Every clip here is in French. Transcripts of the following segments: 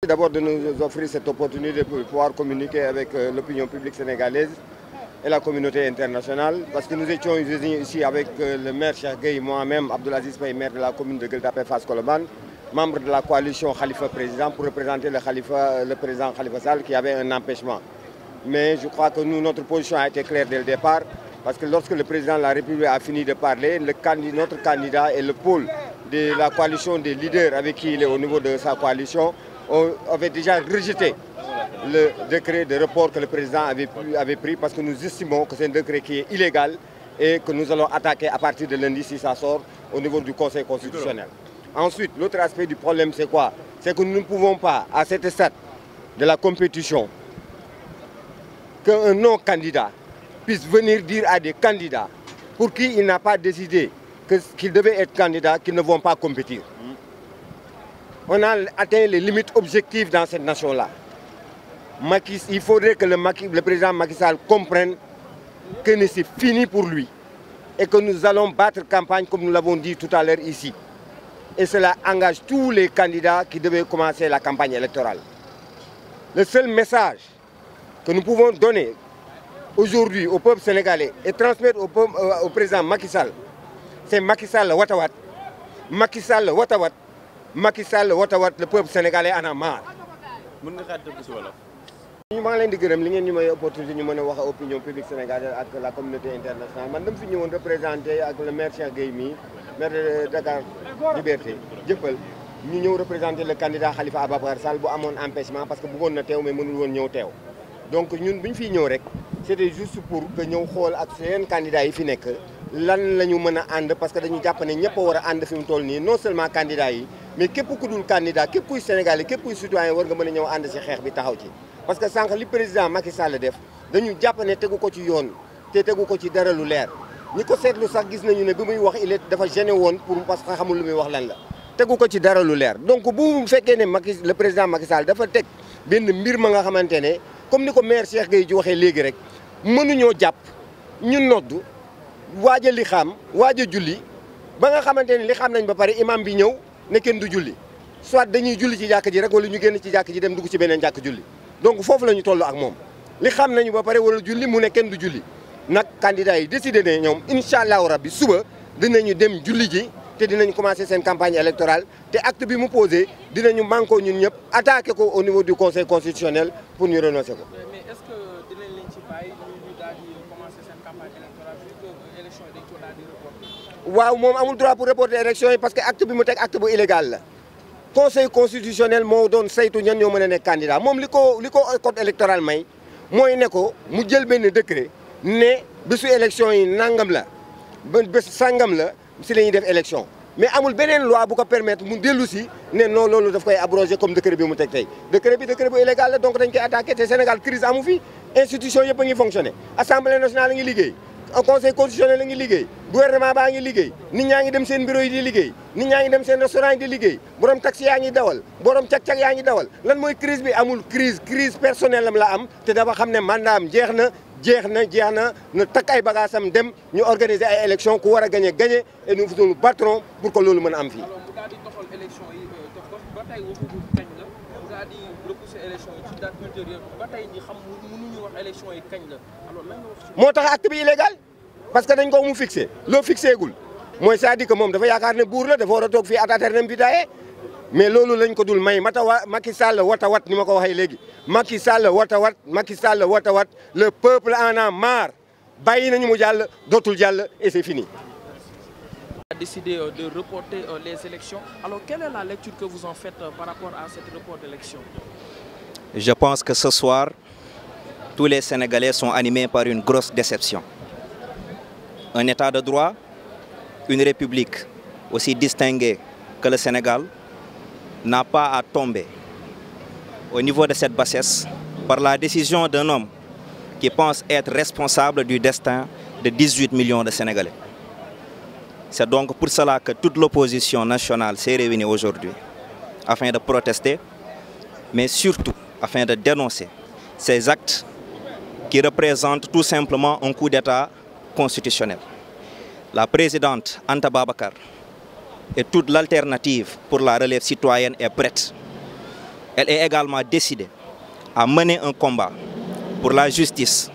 D'abord de nous offrir cette opportunité pour pouvoir communiquer avec l'opinion publique sénégalaise et la communauté internationale, parce que nous étions ici avec le maire Cheikh Gueye, moi-même, Abdoulaziz Faye, maire de la commune de Gueule Tapée Fass Colobane, membre de la coalition Khalifa Président, pour représenter le président Khalifa Sall qui avait un empêchement. Mais je crois que nous, notre position a été claire dès le départ, parce que lorsque le président de la République a fini de parler, notre candidat et le pôle de la coalition des leaders avec qui il est au niveau de sa coalition avait déjà rejeté le décret de report que le président avait pris, parce que nous estimons que c'est un décret qui est illégal et que nous allons attaquer à partir de lundi si ça sort au niveau du Conseil constitutionnel. Ensuite, l'autre aspect du problème, c'est quoi? C'est que nous ne pouvons pas, à cette stade de la compétition, qu'un non-candidat puisse venir dire à des candidats pour qui il n'a pas décidé qu'ils devaient être candidats, qu'ils ne vont pas compétir. On a atteint les limites objectives dans cette nation-là. Il faudrait que le président Macky Sall comprenne que c'est fini pour lui et que nous allons battre campagne comme nous l'avons dit tout à l'heure ici. Et cela engage tous les candidats qui devaient commencer la campagne électorale. Le seul message que nous pouvons donner aujourd'hui au peuple sénégalais et transmettre au président Macky Sall, c'est Macky Sall watawat, Macky Sall watawat, Macky Sall watawat, le peuple sénégalais en a marre. ñu maa ngi leen di gërëm li ngeen ñu may opportunité ñu mën a wax opinion publique sénégalaise ak la communauté internationale. Man dama fi ñëwoon représenté ak le maire Cheikh Gueye mi maire de Dakar Liberté jëppal ñu ñëw représenté le candidat Khalifa Ababacar Sall bu amoon empêchement parce que bëggoon na teew mais mënul woon ñëw teew. Donc ñun bu ñu fiy ñëw rek c'était juste pour que ñëw xool ak seen candidats yi fi nekk lan la ñu mën a ànd, parce que dañu jàpp ne ñëpp a war a ànd fi mu toll nii, non seulement candidats yi mais képp ku dul candidat képp kuy sénégalais képp kuy citoyen war nga mën a ñëw ànd si xeex bi taxaw ci. Parce que sànq li président Macky Sall def dañu jàpp ne tegu ko ci yoon te tegu ko ci dara lu leer ñi ko seetlu sax gis nañu ne bi muy wax dafa gêné woon parce que xamul lu muy wax lan la tegu ko ci dara lu leer. Donc bu fekkee ne le président Macky Sall dafa teg benn mbir ma nga xamante ne comme ni ko maire Cheikh Gueye ji waxee léegi rek mënuñoo jàpp ñu noddu waaj a li xam waaj a julli ba nga xamante ne li xam nañ ba pare imam bi ñëw ne kenn du julli soit dañuy julli ci jàkk ji rek wala ñu génn ci jàkk ji dem dugg ci beneen jàkk julli. Donc foofu la ñu toll ak moom li xam nañu ba pare wala julli mu ne kenn du julli nag candidat yi décidé ne ñoom incha allahu rabbi suba dinañu dem julli ji te dinañ commencer seen campagne électorale te acte bi mu posé dinañu manko ñun ñëpp attaqué ko au niveau du conseil constitutionnel pour ñu renoncer ko. Mais est-ce que dinañ leen ci bàyyi ñu daal di commencer seen campagne électorale vu que élection yi dañ ko daal di reporter. waaw moom amul droit pour reporter élection yi parce que acte bi mu teg acte bu illégal la. Conseil constitutionnel moo doon saytu ñan ñoo mën a nekk candidat moom li ko code électoral may mooy ne ko mu jël benn décret ne bésu élection yi nangam la ba bés sangam la si la ñuy def élection mais amul beneen loi bu ko permettre mu dellu si ne non loolu daf koy abroger comme décret bi mu teg tey décret bu illégal la donc dañ koy attaqué te Sénégal crise amu fi institution yëpp a ngi fonctionné assemblée nationale a ngi liggéey conseil constitutionnel a ngi liggéey gouvernement baa ngi liggéey nit ñaa ngi dem seen bureau yi di liggéey nit ñaa ngi dem seen restaurant yi di liggéey borom taxi yaa ngi dawal borom cag-cag yaa ngi dawal lan mooy crise bi amul crise personnelle am la am te dafa xam ne mandaam jeex na na takk ay bagaasam dem ñu organiser ay élection ku war a gagné et nous nous battrons pour que loolu mën a am fii. alors bu daal di doxal élection yi ba tey waxuñu kañ la bu daal di repousser élection yi ci date ultérieure ba tey ñi xam mënuñu wax élection yi kañ la alors lan nga wax. moo tax acte bi illégal parce que dañ ko mu fixé loo fixé gul mooy c'est-à-dire que moom dafa yaakaar ne buur la dafa war a toog fii ad aeternam vitae mais loolu lañ ko dul may Macky Sall watawat ni ma ko waxee léegi Macky Sall watawat le peuple en a marre bàyyi nañu mu jàll dootul jàll et c'est fini. A décidé de reporter les élections. Alors quelle est la lecture que vous en faites par rapport à cette report d'élection? Je pense que ce soir, tous les Sénégalais sont animés par une grosse déception. Un état de droit, une république aussi distinguée que le Sénégal n'a pas à tomber au niveau de cette bassesse par la décision d'un homme qui pense être responsable du destin de 18 millions de Sénégalais. C'est donc pour cela que toute l'opposition nationale s'est réunie aujourd'hui afin de protester, mais surtout afin de dénoncer ces actes qui représentent tout simplement un coup d'État constitutionnel. La présidente Anta Babacar et toute l'alternative pour la relève citoyenne est prête. Elle est également décidée à mener un combat pour la justice,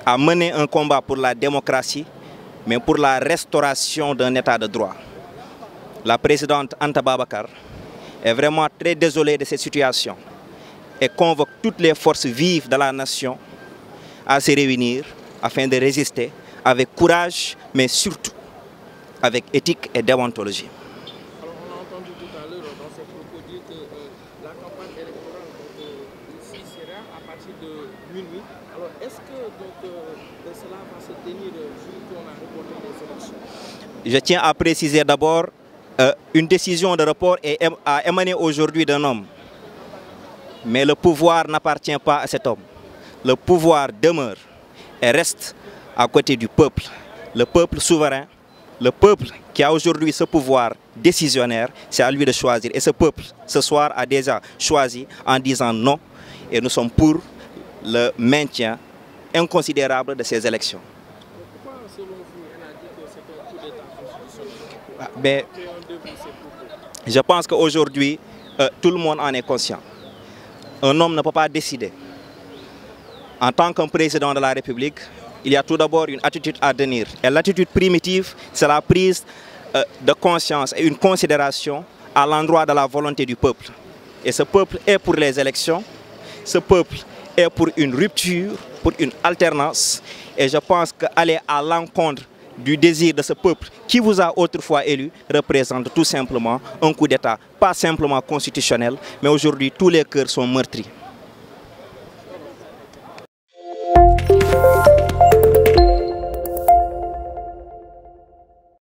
à mener un combat pour la démocratie, mais pour la restauration d'un état de droit. La présidente Anta Babacar est vraiment très désolée de cette situation et convoque toutes les forces vives de la nation à se réunir afin de résister avec courage, mais surtout avec éthique et déontologie. Alors, on a entendu tout à l'heure dans ses propos dire que la campagne électorale ici sera à partir de minuit. Alors, est-ce que cela va se tenir vu qu'on a reporté les élections? Je tiens à préciser d'abord une décision de report a émané aujourd'hui d'un homme. Mais le pouvoir n'appartient pas à cet homme. Le pouvoir demeure et reste à côté du peuple. Le peuple souverain, le peuple qui a aujourd'hui ce pouvoir décisionnaire, c'est à lui de choisir. Et ce peuple, ce soir, a déjà choisi en disant non. Et nous sommes pour le maintien inconsidérable de ces élections. Pourquoi, selon vous, on a dit que c'est un coup d'État constitutionnel? Mais je pense qu'aujourd'hui, tout le monde en est conscient. Un homme ne peut pas décider. En tant qu'un président de la République, il y a tout d'abord une attitude à tenir. Et l'attitude primitive, c'est la prise de conscience et une considération à l'endroit de la volonté du peuple. Et ce peuple est pour les élections, ce peuple est pour une rupture, pour une alternance. Et je pense qu'aller à l'encontre du désir de ce peuple qui vous a autrefois élu représente tout simplement un coup d'État, pas simplement constitutionnel, mais aujourd'hui tous les cœurs sont meurtris.